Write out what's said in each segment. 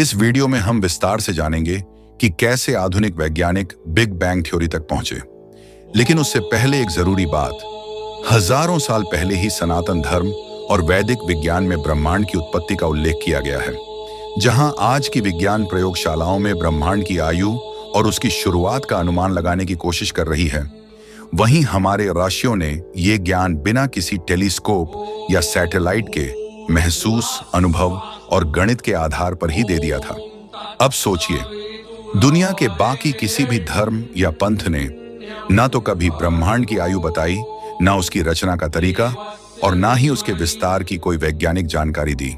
इस वीडियो में हम विस्तार से जानेंगे कि कैसे आधुनिक वैज्ञानिक बिग बैंग थ्योरी तक पहुंचे। लेकिन उससे पहले एक जरूरी बात, हजारों साल पहले ही सनातन धर्म और वैदिक विज्ञान में ब्रह्मांड की उत्पत्ति का उल्लेख किया गया है। जहां आज की विज्ञान प्रयोगशालाओं में ब्रह्मांड की आयु और उसकी शुरुआत का अनुमान लगाने की कोशिश कर रही है, वहीं हमारे ऋषियों ने ये ज्ञान बिना किसी टेलीस्कोप या सैटेलाइट के महसूस, अनुभव और गणित के आधार पर ही दे दिया था। अब सोचिए, दुनिया के बाकी किसी भी धर्म या पंथ ने ना तो कभी ब्रह्मांड की आयु बताई, ना उसकी रचना का तरीका, और ना ही उसके विस्तार की कोई वैज्ञानिक जानकारी दी।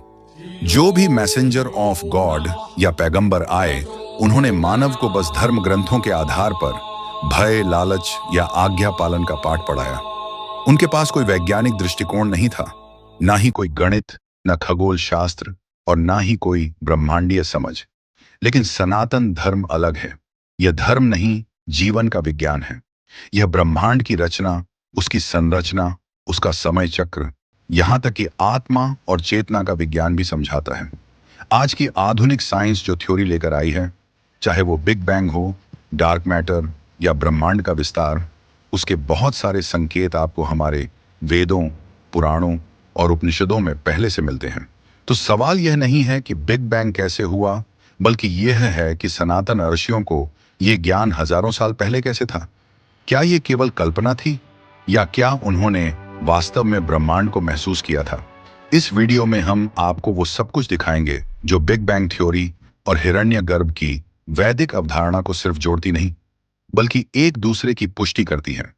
जो भी मैसेंजर ऑफ गॉड या पैगंबर आए, उन्होंने मानव को बस धर्म ग्रंथों के आधार पर भय, लालच या आज्ञा पालन का पाठ पढ़ाया। उनके पास कोई वैज्ञानिक दृष्टिकोण नहीं था, ना ही कोई गणित, न खगोल शास्त्र और ना ही कोई ब्रह्मांडीय समझ। लेकिन सनातन धर्म अलग है। यह धर्म नहीं, जीवन का विज्ञान है। यह ब्रह्मांड की रचना, उसकी संरचना, उसका समय चक्र, यहां तक कि आत्मा और चेतना का विज्ञान भी समझाता है। आज की आधुनिक साइंस जो थ्योरी लेकर आई है, चाहे वो बिग बैंग हो, डार्क मैटर या ब्रह्मांड का विस्तार, उसके बहुत सारे संकेत आपको हमारे वेदों, पुराणों और उपनिषदों में पहले से मिलते हैं। तो सवाल यह नहीं है कि बिग बैंग कैसे हुआ, बल्कि यह है कि सनातन ऋषियों को यह ज्ञान हजारों साल पहले कैसे था। क्या यह केवल कल्पना थी, या क्या उन्होंने वास्तव में ब्रह्मांड को महसूस किया था? इस वीडियो में हम आपको वो सब कुछ दिखाएंगे जो बिग बैंग थ्योरी और हिरण्यगर्भ की वैदिक अवधारणा को सिर्फ जोड़ती नहीं, बल्कि एक दूसरे की पुष्टि करती है।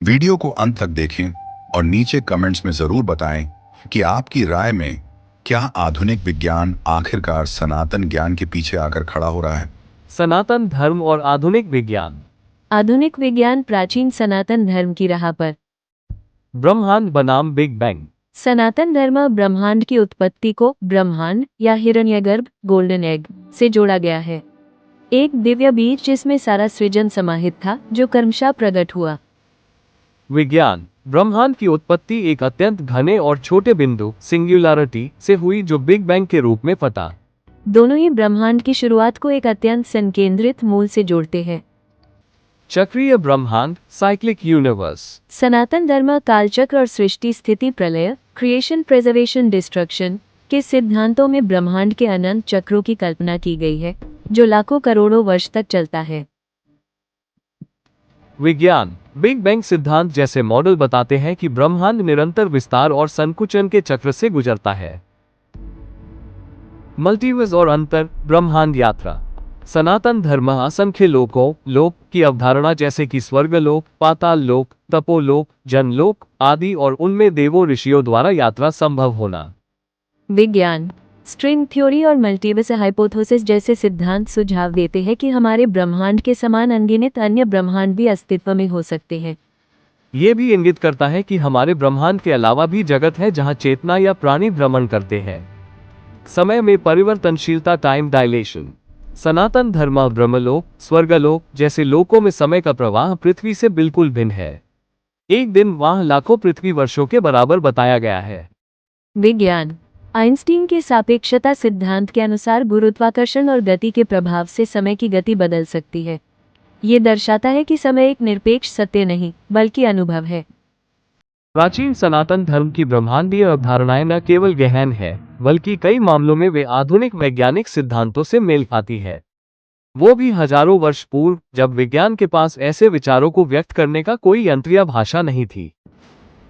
वीडियो को अंत तक देखें और नीचे कमेंट्स में जरूर बताएं कि आपकी राय में क्या आधुनिक विज्ञान आखिरकार सनातन ज्ञान के पीछे आकर खड़ा हो रहा है। सनातन धर्म और आधुनिक विज्ञान। आधुनिक विज्ञान प्राचीन सनातन धर्म की राह पर। ब्रह्मांड बनाम बिग बैंग। सनातन धर्म ब्रह्मांड की उत्पत्ति को ब्रह्मांड या हिरण्यगर्भ, गोल्डन एग से जोड़ा गया है। एक दिव्य बीज जिसमें सारा सृजन समाहित था, जो क्रमशः प्रकट हुआ। विज्ञान। ब्रह्मांड की उत्पत्ति एक अत्यंत घने और छोटे बिंदु सिंगुलैरिटी से हुई जो बिग बैंग के रूप में फटा। दोनों ही ब्रह्मांड की शुरुआत को एक अत्यंत संकेंद्रित मूल से जोड़ते हैं। चक्रीय ब्रह्मांड, साइक्लिक यूनिवर्स। सनातन धर्म कालचक्र और सृष्टि स्थिति प्रलय, क्रिएशन, प्रिजर्वेशन, डिस्ट्रक्शन के सिद्धांतों में ब्रह्मांड के अनंत चक्रों की कल्पना की गई है, जो लाखों करोड़ों वर्ष तक चलता है। विज्ञान। बिग बैंग सिद्धांत जैसे मॉडल बताते हैं कि ब्रह्मांड निरंतर विस्तार और संकुचन के चक्र से गुजरता है। मल्टीवर्स और अंतर ब्रह्मांड यात्रा। सनातन धर्म असंख्य लोक की अवधारणा जैसे कि स्वर्गलोक, पाताल लोक, तपोलोक, जनलोक आदि और उनमें देवों ऋषियों द्वारा यात्रा संभव होना। विज्ञान। स्ट्रिंग थ्योरी और मल्टीवर्स हाइपोथेसिस जैसे सिद्धांत सुझाव देते हैं कि हमारे ब्रह्मांड के समान अनगिनत अन्य ब्रह्मांड भी अस्तित्व में हो सकते हैं। ये भी इंगित करता है कि हमारे ब्रह्मांड के अलावा भी जगत है जहां चेतना या प्राणी भ्रमण करते हैं। समय में परिवर्तनशीलता, टाइम डायलेशन। सनातन धर्म ब्रह्मलोक, स्वर्गलोक जैसे लोकों में समय का प्रवाह पृथ्वी से बिल्कुल भिन्न है। एक दिन वहां लाखों पृथ्वी वर्षों के बराबर बताया गया है। विज्ञान। आइंस्टीन के सापेक्षता सिद्धांत के अनुसार गुरुत्वाकर्षण और गति के प्रभाव से समय की गति बदल सकती है। ये दर्शाता है कि समय एक निरपेक्ष सत्य नहीं, बल्कि अनुभव है। प्राचीन सनातन धर्म की ब्रह्मांडीय अवधारणाएं न केवल गहन है, बल्कि कई मामलों में वे आधुनिक वैज्ञानिक सिद्धांतों से मेल खाती है। वो भी हजारों वर्ष पूर्व, जब विज्ञान के पास ऐसे विचारों को व्यक्त करने का कोई यंत्र या भाषा नहीं थी।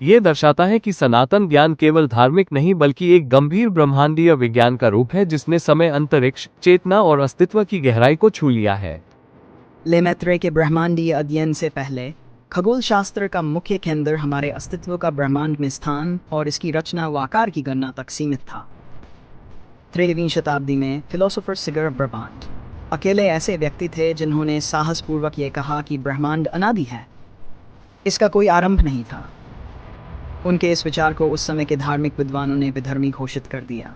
ये दर्शाता है कि सनातन ज्ञान केवल धार्मिक नहीं, बल्कि एक गंभीर ब्रह्मांडीय विज्ञान का रूप है जिसने समय, अंतरिक्ष, चेतना और अस्तित्व की गहराई को छू लिया है। लेमैत्रे के ब्रह्मांडीय अध्ययन से पहले खगोल शास्त्र का मुख्य केंद्र हमारे अस्तित्व का ब्रह्मांड में स्थान और इसकी रचना व आकार की गणना तक सीमित था। 13वीं शताब्दी में फिलोसोफर सिगर ब्रह्मांड अकेले ऐसे व्यक्ति थे जिन्होंने साहसपूर्वक ये कहा कि ब्रह्मांड अनादि है, इसका कोई आरंभ नहीं था। उनके इस विचार को उस समय के धार्मिक विद्वानों ने विधर्मी घोषित कर दिया।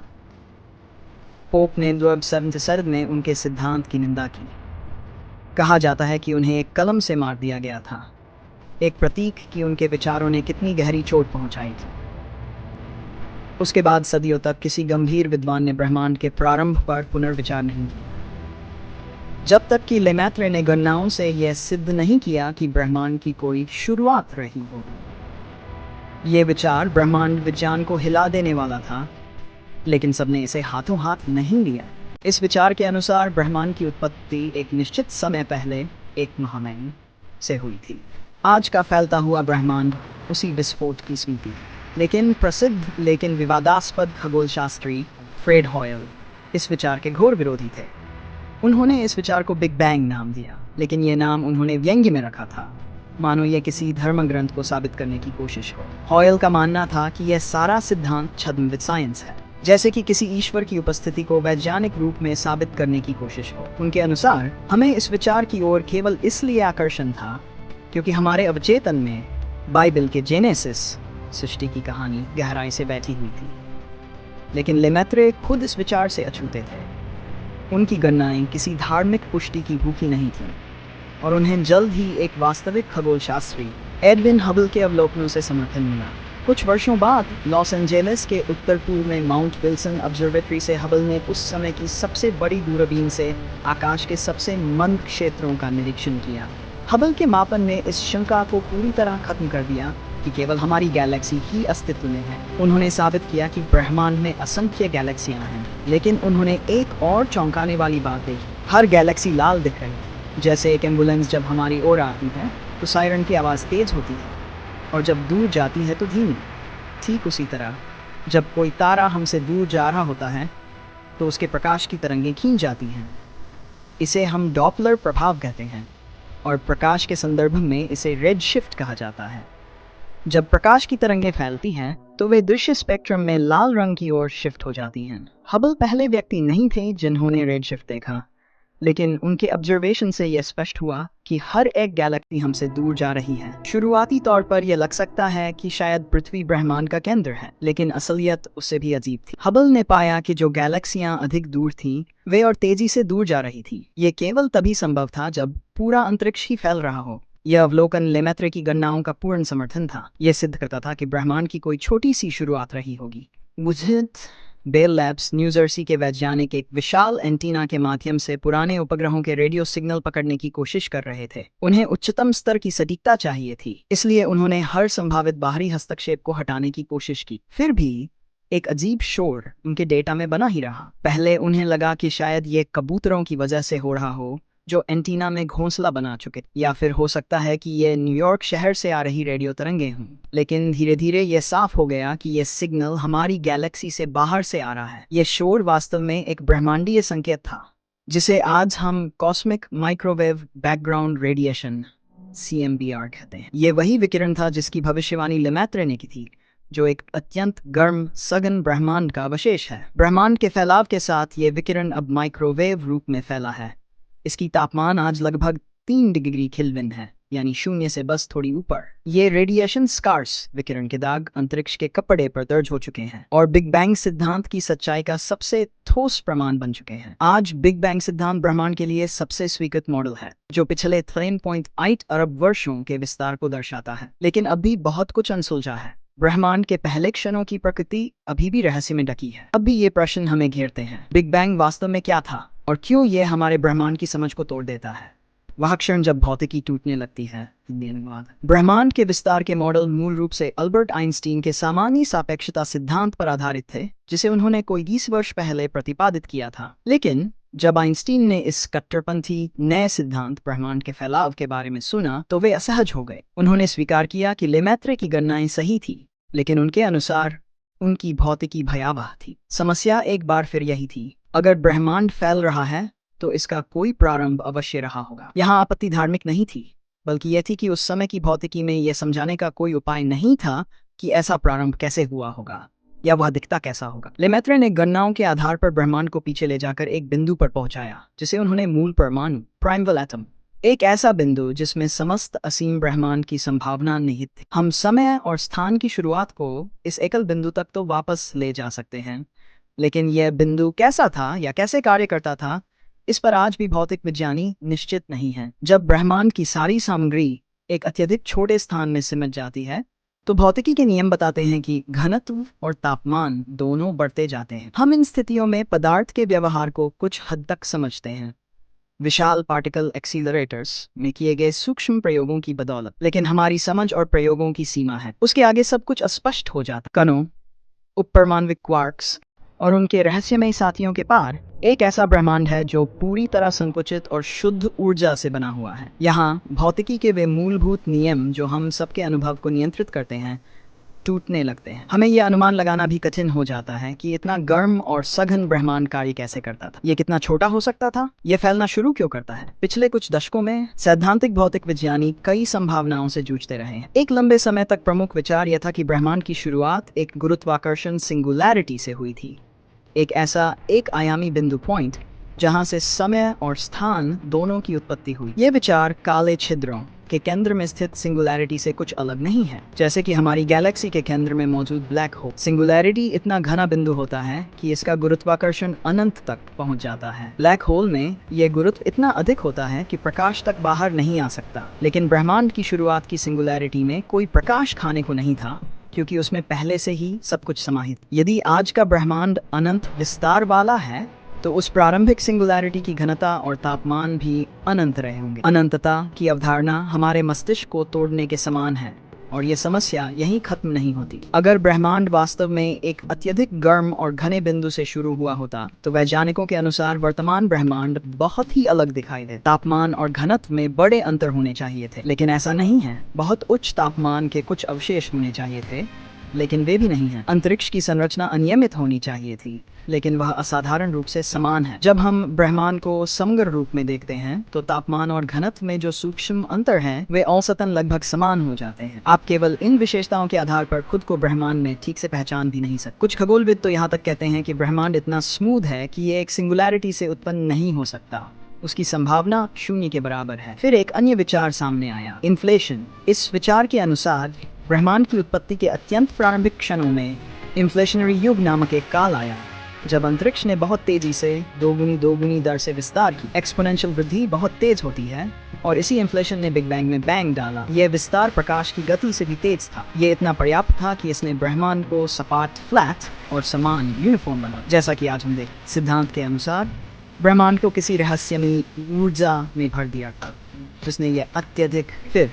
पोप ने 2007 में उनके सिद्धांत की निंदा की। कहा जाता है कि उन्हें एक कलम से मार दिया गया था, एक प्रतीक कि उनके विचारों ने कितनी गहरी चोट पहुंचाई थी। उसके बाद सदियों तक किसी गंभीर विद्वान ने ब्रह्मांड के प्रारंभ पर पुनर्विचार नहीं किया, जब तक कि लेमैत्रे ने गणनाओं से यह सिद्ध नहीं किया कि ब्रह्मांड की कोई शुरुआत रही हो। यह विचार ब्रह्मांड विज्ञान को हिला देने वाला था, लेकिन सबने इसे हाथों हाथ नहीं लिया। इस विचार के अनुसार ब्रह्मांड की उत्पत्ति एक निश्चित समय पहले एक महामैन से हुई थी। आज का फैलता हुआ ब्रह्मांड उसी विस्फोट की स्मृति। लेकिन प्रसिद्ध लेकिन विवादास्पद खगोलशास्त्री फ्रेड हॉयल इस विचार के घोर विरोधी थे। उन्होंने इस विचार को बिग बैंग नाम दिया, लेकिन यह नाम उन्होंने व्यंग्य में रखा था, मानो यह किसी धर्म ग्रंथ को साबित करने की कोशिश हो। हॉयल का मानना था कि यह सारा सिद्धांत छद्म विद साइंस है, जैसे कि किसी ईश्वर की उपस्थिति को वैज्ञानिक रूप में साबित करने की कोशिश हो। उनके अनुसार हमें इस विचार की ओर केवल इसलिए आकर्षण था क्योंकि हमारे अवचेतन में बाइबल के जेनेसिस सृष्टि की कहानी गहराई से बैठी हुई थी। लेकिन लेमैत्रे खुद इस विचार से अछूते थे। उनकी गणनाएं किसी धार्मिक पुष्टि की भूखी नहीं थीं, और उन्हें जल्द ही एक वास्तविक खगोलशास्त्री एडविन हबल के अवलोकनों से समर्थन मिला। कुछ वर्षों बाद लॉस एंजेलिस के उत्तर पूर्व में माउंट विल्सन ऑब्जर्वेटरी से हबल ने उस समय की सबसे बड़ी दूरबीन से आकाश के सबसे मंद क्षेत्रों का निरीक्षण किया। हबल के मापन ने इस शंका को पूरी तरह खत्म कर दिया कि केवल हमारी गैलेक्सी ही अस्तित्व में है। उन्होंने साबित किया कि ब्रह्मांड में असंख्य गैलेक्सियां हैं, लेकिन उन्होंने एक और चौंकाने वाली बात देखी। हर गैलेक्सी लाल दिख रही है। जैसे एक एम्बुलेंस जब हमारी ओर आती है तो सायरन की आवाज़ तेज होती है, और जब दूर जाती है तो धीमी। ठीक उसी तरह जब कोई तारा हमसे दूर जा रहा होता है तो उसके प्रकाश की तरंगें खींच जाती हैं। इसे हम डॉपलर प्रभाव कहते हैं, और प्रकाश के संदर्भ में इसे रेड शिफ्ट कहा जाता है। जब प्रकाश की तरंगें फैलती हैं तो वे दृश्य स्पेक्ट्रम में लाल रंग की ओर शिफ्ट हो जाती हैं। हबल पहले व्यक्ति नहीं थे जिन्होंने रेड शिफ्ट देखा, लेकिन उनके ऑब्जर्वेशन से यह स्पष्ट हुआ कि हर एक गैलेक्सी हमसे दूर जा रही है। शुरुआती तौर पर यह लग सकता है कि शायद पृथ्वी ब्रह्मांड का केंद्र है, लेकिन असलियत उससे भी अजीब थी। हबल ने पाया कि जो गैलेक्सियां अधिक दूर थीं, वे और तेजी से दूर जा रही थी। ये केवल तभी संभव था जब पूरा अंतरिक्ष ही फैल रहा हो। यह अवलोकन लेमैत्रे की गणनाओं का पूर्ण समर्थन था। यह सिद्ध करता था कि ब्रह्मांड की कोई छोटी सी शुरुआत रही होगी। बेल लैब्स न्यू जर्सी के वैज्ञानिक एक विशाल एंटीना के माध्यम से पुराने उपग्रहों के रेडियो सिग्नल पकड़ने की कोशिश कर रहे थे। उन्हें उच्चतम स्तर की सटीकता चाहिए थी, इसलिए उन्होंने हर संभावित बाहरी हस्तक्षेप को हटाने की कोशिश की। फिर भी एक अजीब शोर उनके डेटा में बना ही रहा। पहले उन्हें लगा कि शायद ये कबूतरों की वजह से हो रहा हो जो एंटीना में घोंसला बना चुके, या फिर हो सकता है कि ये न्यूयॉर्क शहर से आ रही रेडियो तरंगें हों। लेकिन धीरे धीरे यह साफ हो गया कि यह सिग्नल हमारी गैलेक्सी से बाहर से आ रहा है। यह शोर वास्तव में एक ब्रह्मांडीय संकेत था, जिसे आज हम cosmic microwave background radiation CMBR कहते हैं। यह वही विकिरण था जिसकी भविष्यवाणी लेमैत्रे ने की थी, जो एक अत्यंत गर्म सघन ब्रह्मांड का अवशेष है। ब्रह्मांड के फैलाव के साथ यह विकिरण अब माइक्रोवेव रूप में फैला है। इसकी तापमान आज लगभग 3 डिग्री केल्विन है, यानी 0 से बस थोड़ी ऊपर। ये रेडिएशन स्कार्स विकिरण के दाग अंतरिक्ष के कपड़े पर दर्ज हो चुके हैं और बिग बैंग सिद्धांत की सच्चाई का सबसे ठोस प्रमाण बन चुके हैं। आज बिग बैंग सिद्धांत ब्रह्मांड के लिए सबसे स्वीकृत मॉडल है, जो पिछले 3.8 अरब वर्षों के विस्तार को दर्शाता है। लेकिन अब भी बहुत कुछ अनसुलझा है। ब्रह्मांड के पहले क्षणों की प्रकृति अभी भी रहस्य में ढकी है। अब भी ये प्रश्न हमें घेरते हैं। बिग बैंग वास्तव में क्या था, और क्यों यह हमारे ब्रह्मांड की समझ को तोड़ देता है? वह क्षण जब भौतिकी टूटने लगती है। ब्रह्मांड के विस्तार के मॉडल मूल रूप से अल्बर्ट आइंस्टीन के सामान्य सापेक्षता सिद्धांत पर आधारित थे, जिसे उन्होंने कोई 20 वर्ष पहले प्रतिपादित किया था। लेकिन जब आइंस्टीन ने इस कट्टरपंथी नए सिद्धांत ब्रह्मांड के फैलाव के बारे में सुना तो वे असहज हो गए। उन्होंने स्वीकार किया कि लेमैत्रे की गणनाएं सही थी, लेकिन उनके अनुसार उनकी भौतिकी भयावह थी। समस्या एक बार फिर यही थी, अगर ब्रह्मांड फैल रहा है तो इसका कोई प्रारंभ अवश्य रहा होगा। यहाँ आपत्ति धार्मिक नहीं थी, बल्कि यह थी कि उस समय की भौतिकी में यह समझाने का कोई उपाय नहीं था कि ऐसा प्रारंभ कैसे हुआ होगा या वह दिखता कैसा होगा। लेमैत्रे ने गणनाओं के आधार पर ब्रह्मांड को पीछे ले जाकर एक बिंदु पर पहुंचाया, जिसे उन्होंने मूल परमाणु प्राइमल एटम, एक ऐसा बिंदु जिसमें समस्त असीम ब्रह्मांड की संभावना निहित थी। हम समय और स्थान की शुरुआत को इस एकल बिंदु तक तो वापस ले जा सकते हैं, लेकिन यह बिंदु कैसा था या कैसे कार्य करता था, इस पर आज भी भौतिक विज्ञानी निश्चित नहीं है। जब ब्रह्मांड की सारी सामग्री एक अत्यधिक छोटे स्थान में सिमट जाती है, तो भौतिकी के नियम बताते हैं कि घनत्व और तापमान दोनों बढ़ते जाते हैं। हम इन स्थितियों में पदार्थ के व्यवहार को कुछ हद तक समझते हैं, विशाल पार्टिकल एक्सीलरेटर्स में किए गए सूक्ष्म प्रयोगों की बदौलत। लेकिन हमारी समझ और प्रयोगों की सीमा है, उसके आगे सब कुछ अस्पष्ट हो जाता। कणों, उपपरमाण्विक क्वार्क्स और उनके रहस्यमय साथियों के पार एक ऐसा ब्रह्मांड है जो पूरी तरह संकुचित और शुद्ध ऊर्जा से बना हुआ है। यहाँ भौतिकी के वे मूलभूत नियम जो हम सबके अनुभव को नियंत्रित करते हैं टूटने लगते हैं। हमें यह अनुमान लगाना भी कठिन हो जाता है कि इतना गर्म और सघन ब्रह्मांड कार्य कैसे करता था, ये कितना छोटा हो सकता था, ये फैलना शुरू क्यों करता है। पिछले कुछ दशकों में सैद्धांतिक भौतिक विज्ञानी कई संभावनाओं से जूझते रहे हैं। एक लंबे समय तक प्रमुख विचार यह था कि ब्रह्मांड की शुरुआत एक गुरुत्वाकर्षण सिंगुलैरिटी से हुई थी, एक ऐसा एक आयामी बिंदु पॉइंट जहां से समय और स्थान दोनों की उत्पत्ति हुई। ये विचार काले छिद्रों के केंद्र में स्थित सिंगुलैरिटी से कुछ अलग नहीं है, जैसे कि हमारी गैलेक्सी के केंद्र में मौजूद ब्लैक होल। सिंगुलैरिटी इतना घना बिंदु होता है कि इसका गुरुत्वाकर्षण अनंत तक पहुंच जाता है। ब्लैक होल में यह गुरुत्व इतना अधिक होता है कि प्रकाश तक बाहर नहीं आ सकता। लेकिन ब्रह्मांड की शुरुआत की सिंगुलैरिटी में कोई प्रकाश खाने को नहीं था, क्योंकि उसमें पहले से ही सब कुछ समाहित। यदि आज का ब्रह्मांड अनंत विस्तार वाला है तो उस प्रारंभिक सिंगुलैरिटी की घनता और तापमान भी अनंत रहे होंगे। अनंतता की अवधारणा हमारे मस्तिष्क को तोड़ने के समान है और ये समस्या यहीं खत्म नहीं होती। अगर ब्रह्मांड वास्तव में एक अत्यधिक गर्म और घने बिंदु से शुरू हुआ होता तो वैज्ञानिकों के अनुसार वर्तमान ब्रह्मांड बहुत ही अलग दिखाई दे। तापमान और घनत्व में बड़े अंतर होने चाहिए थे, लेकिन ऐसा नहीं है। बहुत उच्च तापमान के कुछ अवशेष होने चाहिए थे, लेकिन वे भी नहीं हैं। अंतरिक्ष की संरचना अनियमित होनी चाहिए थी, लेकिन वह असाधारण रूप से समान है। जब हम ब्रह्मांड को समग्र रूप में देखते हैं तो तापमान और घनत्व में जो सूक्ष्म अंतर हैं वे औसतन लगभग समान हो जाते हैं। आप केवल इन विशेषताओं के आधार पर खुद को ब्रह्मांड में ठीक से पहचान भी नहीं सकते। कुछ खगोलविद तो यहाँ तक कहते हैं कि ब्रह्मांड इतना स्मूथ है कि ये एक सिंगुलैरिटी से उत्पन्न नहीं हो सकता, उसकी संभावना शून्य के बराबर है। फिर एक अन्य विचार सामने आया, इन्फ्लेशन। इस विचार के अनुसार ब्रह्मांड की उत्पत्ति के अत्यंत प्रारंभिक क्षणों में इन्फ्लेशनरी युग नामक एक काल आया, जब अंतरिक्ष ने बहुत तेजी से दोगुनी दर से विस्तार की। एक्सपोनेंशियल वृद्धि बहुत तेज होती है और इसी इन्फ्लेशन ने बिग बैंग में बैंग डाला। यह विस्तार प्रकाश की गति से भी तेज था। यह इतना पर्याप्त था कि इसने ब्रह्मांड को सपाट, फ्लैट और समान यूनिफॉर्म बना, जैसा कि आज हम देख। सिद्धांत के अनुसार ब्रह्मांड को किसी रहस्यमयी ऊर्जा में भर दिया था, जिसने यह अत्यधिक। फिर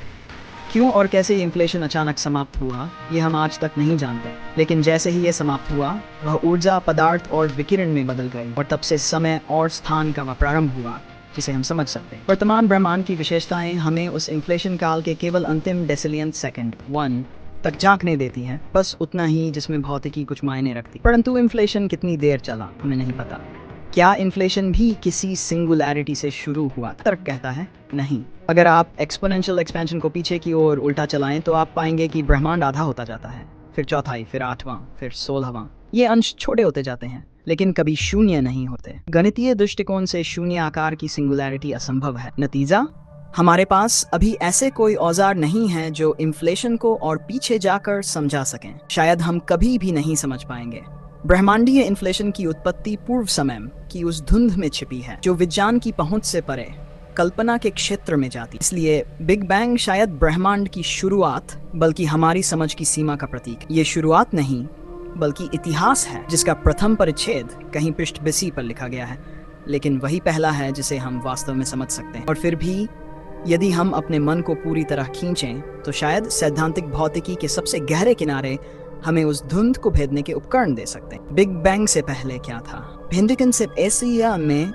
क्यों और कैसे इन्फ्लेशन अचानक समाप्त हुआ ये हम आज तक नहीं जानते, लेकिन जैसे ही ये समाप्त हुआ वह ऊर्जा पदार्थ और विकिरण में बदल गई और तब से समय और स्थान का वह प्रारंभ हुआ जिसे हम समझ सकते हैं। वर्तमान ब्रह्मांड की विशेषताएं हमें उस इन्फ्लेशन काल के केवल अंतिम डेसिलियन सेकंड 1 तक झांकने देती हैं, बस उतना ही जिसमें भौतिकी कुछ मायने रखती। परंतु इन्फ्लेशन कितनी देर चला हमें नहीं पता। क्या इन्फ्लेशन भी किसी सिंगुलैरिटी से शुरू हुआ? तर्क कहता है नहीं। अगर आप एक्सपोनेंशियल एक्सपेंशन को पीछे की ओर उल्टा चलाएं तो आप पाएंगे कि ब्रह्मांड आधा होता जाता है, फिर चौथाई, फिर 8वां, फिर 16वां। ये अंश छोटे होते जाते हैं, लेकिन कभी शून्य नहीं होते। गणितीय दृष्टिकोण से शून्य आकार की सिंगुलैरिटी असंभव है। नतीजा, हमारे पास अभी ऐसे कोई औजार नहीं है जो इन्फ्लेशन को और पीछे जाकर समझा सकें। शायद हम कभी भी नहीं समझ पाएंगे। ब्रह्मांडीय इन्फ्लेशन की उत्पत्ति पूर्व समय की उस धुंध में छिपी है जो विज्ञान की पहुंच से परे कल्पना के क्षेत्र में जाती। इसलिए बिग बैंग शायद ब्रह्मांड की शुरुआत बल्कि हमारी समझ की सीमा का प्रतीक। ये शुरुआत नहीं बल्कि इतिहास है जिसका प्रथम परिच्छेद कहीं पृष्ठभूमि पर लिखा गया है, लेकिन वही पहला है जिसे हम वास्तव में समझ सकते हैं। और फिर भी यदि हम अपने मन को पूरी तरह खींचें तो शायद सैद्धांतिक भौतिकी के सबसे गहरे किनारे हमें उस धुंध को भेदने के उपकरण दे सकते हैं। बिग बैंग से पहले क्या था? भिंडिकन से एशिया में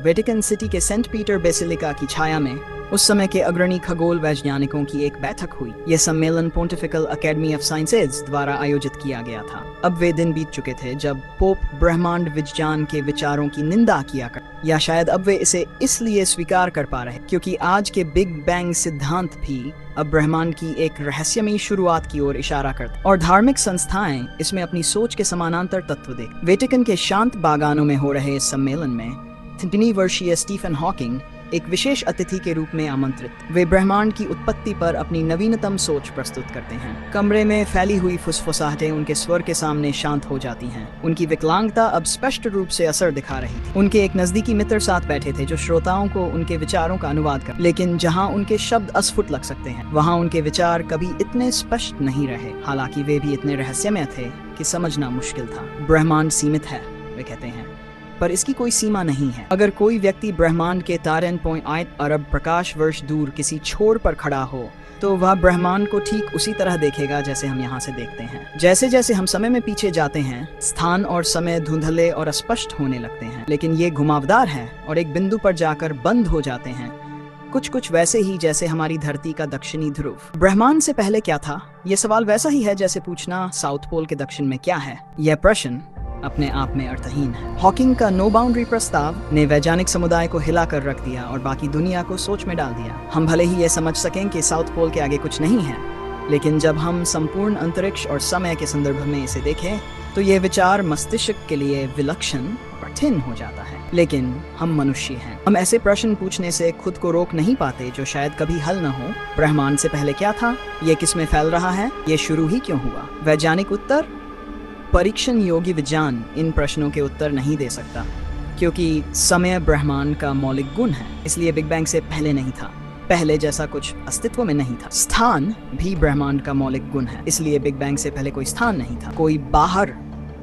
वेटिकन सिटी के सेंट पीटर बेसिलिका की छाया में उस समय के अग्रणी खगोल वैज्ञानिकों की एक बैठक हुई। यह सम्मेलन पोंटिफिकल एकेडमी ऑफ साइंसेज द्वारा आयोजित किया गया था। अब वे दिन बीत चुके थे जब पोप ब्रह्मांड विज्ञान के विचारों की निंदा किया कर, या शायद अब वे इसे इसलिए स्वीकार कर पा रहे क्योंकि आज के बिग बैंग सिद्धांत भी अब ब्रह्मांड की एक रहस्यमयी शुरुआत की ओर इशारा करते, और धार्मिक संस्थाएं इसमें अपनी सोच के समानांतर तत्व देख। वेटिकन के शांत बागानों में हो रहे इस सम्मेलन में 3 वर्षीय स्टीफन हॉकिंग एक विशेष अतिथि के रूप में आमंत्रित। वे ब्रह्मांड की उत्पत्ति पर अपनी नवीनतम सोच प्रस्तुत करते हैं। कमरे में फैली हुई फुसफुसाहटें उनके स्वर के सामने शांत हो जाती हैं। उनकी विकलांगता अब स्पष्ट रूप से असर दिखा रही थी। उनके एक नजदीकी मित्र साथ बैठे थे जो श्रोताओं को उनके विचारों का अनुवाद कर, लेकिन जहां उनके शब्द अस्फुट लग सकते हैं वहां उनके विचार कभी इतने स्पष्ट नहीं रहे। हालांकि वे भी इतने रहस्यमय थे कि समझना मुश्किल था। ब्रह्मांड सीमित है, वे कहते हैं, पर इसकी कोई सीमा नहीं है। अगर कोई व्यक्ति ब्रह्मांड के 13.8 अरब प्रकाश वर्ष दूर किसी छोर पर खड़ा हो तो वह ब्रह्मांड को ठीक उसी तरह देखेगा जैसे हम यहाँ से देखते हैं। जैसे जैसे हम समय में पीछे जाते हैं, स्थान और समय धुंधले और अस्पष्ट होने लगते हैं, लेकिन ये घुमावदार है और एक बिंदु पर जाकर बंद हो जाते हैं, कुछ वैसे ही जैसे हमारी धरती का दक्षिणी ध्रुव। ब्रह्मांड से पहले क्या था? यह सवाल वैसा ही है जैसे पूछना साउथ पोल के दक्षिण में क्या है। यह प्रश्न अपने आप में अर्थहीन है। हॉकिंग का नो बाउंड्री प्रस्ताव ने वैज्ञानिक समुदाय को हिला कर रख दिया और बाकी दुनिया को सोच में डाल दिया। हम भले ही यह समझ सकें कि साउथ पोल के आगे कुछ नहीं है, लेकिन जब हम संपूर्ण अंतरिक्ष और समय के संदर्भ में इसे देखें तो यह विचार मस्तिष्क के लिए विलक्षण कठिन हो जाता है। लेकिन हम मनुष्य हैं, हम ऐसे प्रश्न पूछने से खुद को रोक नहीं पाते जो शायद कभी हल न हो। ब्रह्मांड से पहले क्या था? ये किस में फैल रहा है? ये शुरू ही क्यों हुआ? वैज्ञानिक उत्तर, परीक्षण योग्य विज्ञान इन प्रश्नों के उत्तर नहीं दे सकता, क्योंकि समय ब्रह्मांड का मौलिक गुण है, इसलिए बिग बैंग से पहले नहीं था। पहले जैसा कुछ अस्तित्व में नहीं था। स्थान भी ब्रह्मांड का मौलिक गुण है, इसलिए बिग बैंग से पहले कोई स्थान नहीं था, कोई बाहर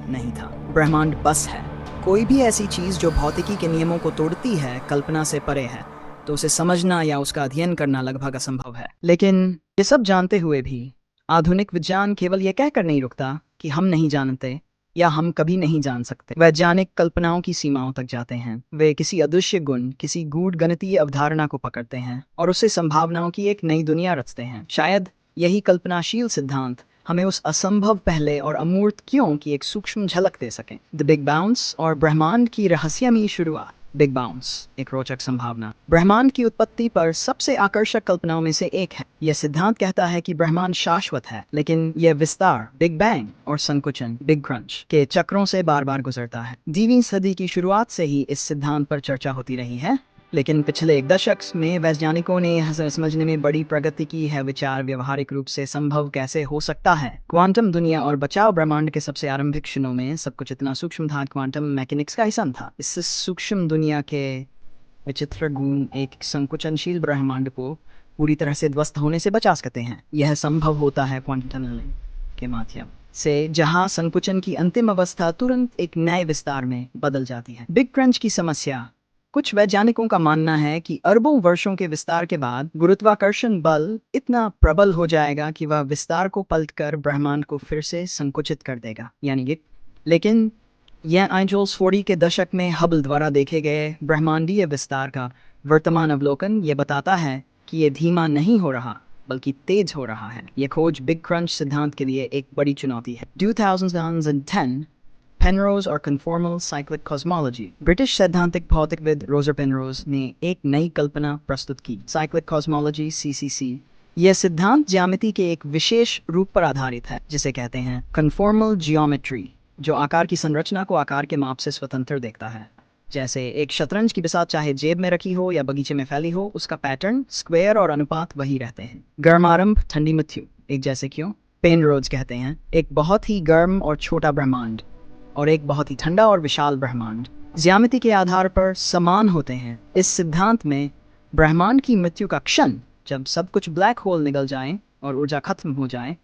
नहीं था। ब्रह्मांड बस है। कोई भी ऐसी चीज जो भौतिकी के नियमों को तोड़ती है, कल्पना से परे है, तो उसे समझना या उसका अध्ययन करना लगभग असंभव है। लेकिन ये सब जानते हुए भी आधुनिक विज्ञान केवल ये कहकर नहीं रुकता कि हम नहीं जानते या हम कभी नहीं जान सकते। वैज्ञानिक कल्पनाओं की सीमाओं तक जाते हैं। वे किसी अदृश्य गुण, किसी गूढ़ गणितीय अवधारणा को पकड़ते हैं और उससे संभावनाओं की एक नई दुनिया रचते हैं। शायद यही कल्पनाशील सिद्धांत हमें उस असंभव पहले और अमूर्त क्यों की एक सूक्ष्म झलक दे सकें। द बिग बाउंस और ब्रह्मांड की रहस्यमयी शुरुआत। बिग बाउंस, एक रोचक संभावना। ब्रह्मांड की उत्पत्ति पर सबसे आकर्षक कल्पनाओं में से एक है। यह सिद्धांत कहता है कि ब्रह्मांड शाश्वत है, लेकिन यह विस्तार, बिग बैंग और संकुचन, बिग क्रंच के चक्रों से बार बार गुजरता है। 20वीं सदी की शुरुआत से ही इस सिद्धांत पर चर्चा होती रही है, लेकिन पिछले एक दशक में वैज्ञानिकों ने यह समझने में बड़ी प्रगति की है विचार व्यवहारिक रूप से संभव कैसे हो सकता है। क्वांटम दुनिया और बचाव ब्रह्मांड के सबसे आरंभिक क्षणों में सब कुछ इतना सूक्ष्म था, क्वांटम मैकेनिक्स का हिस्सा था। इस सूक्ष्म दुनिया के विचित्र गुण एक संकुचनशील ब्रह्मांड को पूरी तरह से ध्वस्त होने से बचा सकते हैं। यह संभव होता है क्वांटम के माध्यम से, जहां संकुचन की अंतिम अवस्था तुरंत एक नए विस्तार में बदल जाती है। बिग क्रंच की समस्या। कुछ वैज्ञानिकों का मानना है कि अरबों वर्षों के विस्तार के बाद गुरुत्वाकर्षण बल इतना प्रबल हो जाएगा कि वह विस्तार को पलटकर ब्रह्मांड को फिर से संकुचित कर देगा, यानी कि। लेकिन यह 1940 के दशक में हबल द्वारा देखे गए ब्रह्मांडीय विस्तार का वर्तमान अवलोकन ये बताता है कि यह धीमा नहीं हो रहा बल्कि तेज हो रहा है। यह खोज बिग क्रंच सिद्धांत के लिए एक बड़ी चुनौती है। 2010 पेनरोज और कन्फॉर्मल साइक्लिक कॉस्मोलॉजी। ब्रिटिश सैद्धांतिक भौतिकविद रोजर पेनरोज ने एक नई कल्पना प्रस्तुत की, साइक्लिक कॉस्मोलॉजी (CCC). यह सिद्धांत ज्यामिति के एक विशेष रूप पर आधारित है जिसे कहते हैं कन्फॉर्मल जियोमेट्री, जो आकार की संरचना को आकार के माप से स्वतंत्र देखता है। जैसे एक शतरंज की बिसात चाहे जेब में रखी हो या बगीचे में फैली हो, उसका पैटर्न, स्क्वायर और अनुपात वही रहते हैं। गर्म आरंभ, ठंडी मृत्यु, एक जैसे क्यों? पेनरोज कहते हैं एक बहुत ही गर्म और छोटा ब्रह्मांड और एक बहुत ही ठंडा और विशाल ब्रह्मांड ज्यामिति के आधार पर समान होते हैं। इस सिद्धांत में ब्रह्मांड की मृत्यु का क्षण, जब सब कुछ ब्लैक होल निकल जाए और ऊर्जा खत्म हो जाए,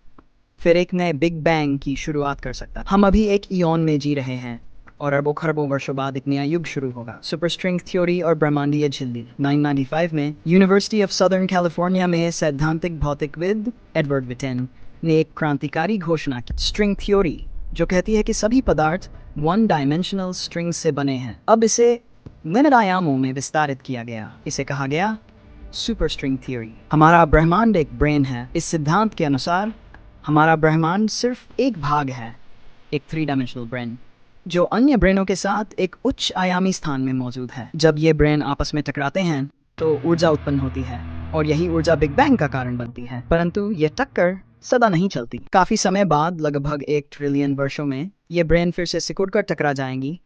फिर एक नए बिग बैंग की शुरुआत कर सकता है। हम अभी एक इयॉन में जी रहे हैं और अरबों खरबों वर्षों बाद एक नया युग शुरू होगा। सुपर स्ट्रिंग थ्योरी और ब्रह्मांडीय झिल्ली। 1995 में यूनिवर्सिटी ऑफ सदर्न कैलिफोर्निया में सैद्धांतिक भौतिकविद एडवर्ड विटेन ने एक क्रांतिकारी घोषणा की, स्ट्रिंग थ्योरी, जो कहती है कि सभी पदार्थ वन डायमेंशनल स्ट्रिंग से बने हैं। अब इसे लिमिट आयामों में विस्तारित किया गया। इसे कहा गया सुपर स्ट्रिंग थ्योरी। हमारा ब्रह्मांड एक ब्रेन है। इस सिद्धांत के अनुसार हमारा ब्रह्मांड सिर्फ एक भाग है, एक 3 डायमेंशनल ब्रेन, जो अन्य ब्रेनों के साथ एक उच्च आयामी स्थान में मौजूद है। जब ये ब्रेन आपस में टकराते हैं तो ऊर्जा उत्पन्न होती है और यही ऊर्जा बिग बैंग का कारण बनती है। परंतु ये टक्कर सदा नहीं चलती। काफी समय बाद, लगभग 1 ट्रिलियन वर्षों में, ये ब्रेन फिर से सिकुड़कर टकरा जाएंगी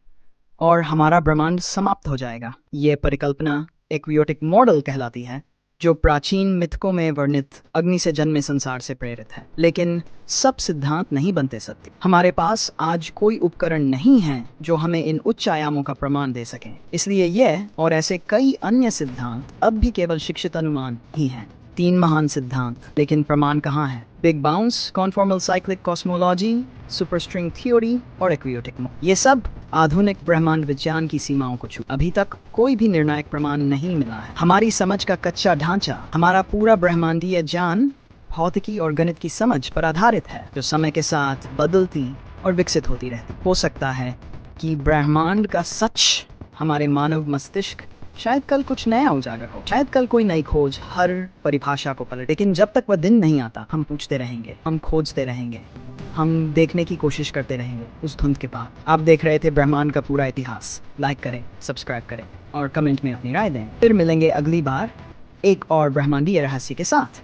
और हमारा ब्रह्मांड समाप्त हो जाएगा। ये परिकल्पना एक्वियोटिक मॉडल कहलाती है, जो प्राचीन मिथकों में वर्णित अग्नि से जन्मे संसार से प्रेरित है। लेकिन सब सिद्धांत नहीं बनते सत्य। हमारे पास आज कोई उपकरण नहीं है जो हमें इन उच्च आयामों का प्रमाण दे सके। इसलिए यह और ऐसे कई अन्य सिद्धांत अब भी केवल शिक्षित अनुमान ही हैं। 3 महान सिद्धांत, लेकिन प्रमाण कहाँ है? Big bounce, conformal cyclic cosmology, superstring theory और एक्वियोटिक मॉडल, ये सब आधुनिक ब्रह्मांड विज्ञान की सीमाओं को छू। अभी तक कोई भी निर्णायक प्रमाण नहीं मिला है। हमारी समझ का कच्चा ढांचा, हमारा पूरा ब्रह्मांडीय ज्ञान भौतिकी और गणित की समझ पर आधारित है, जो समय के साथ बदलती और विकसित होती रहती। हो सकता है कि ब्रह्मांड का सच हमारे मानव मस्तिष्क शायद कल कुछ नया उजागर हो, शायद कल कोई नई खोज हर परिभाषा को पलटे। लेकिन जब तक वह दिन नहीं आता, हम पूछते रहेंगे, हम खोजते रहेंगे, हम देखने की कोशिश करते रहेंगे उस धुंध के पार। आप देख रहे थे ब्रह्मांड का पूरा इतिहास। लाइक करें, सब्सक्राइब करें और कमेंट में अपनी राय दें। फिर मिलेंगे अगली बार एक और ब्रह्मांडीय रहस्य के साथ।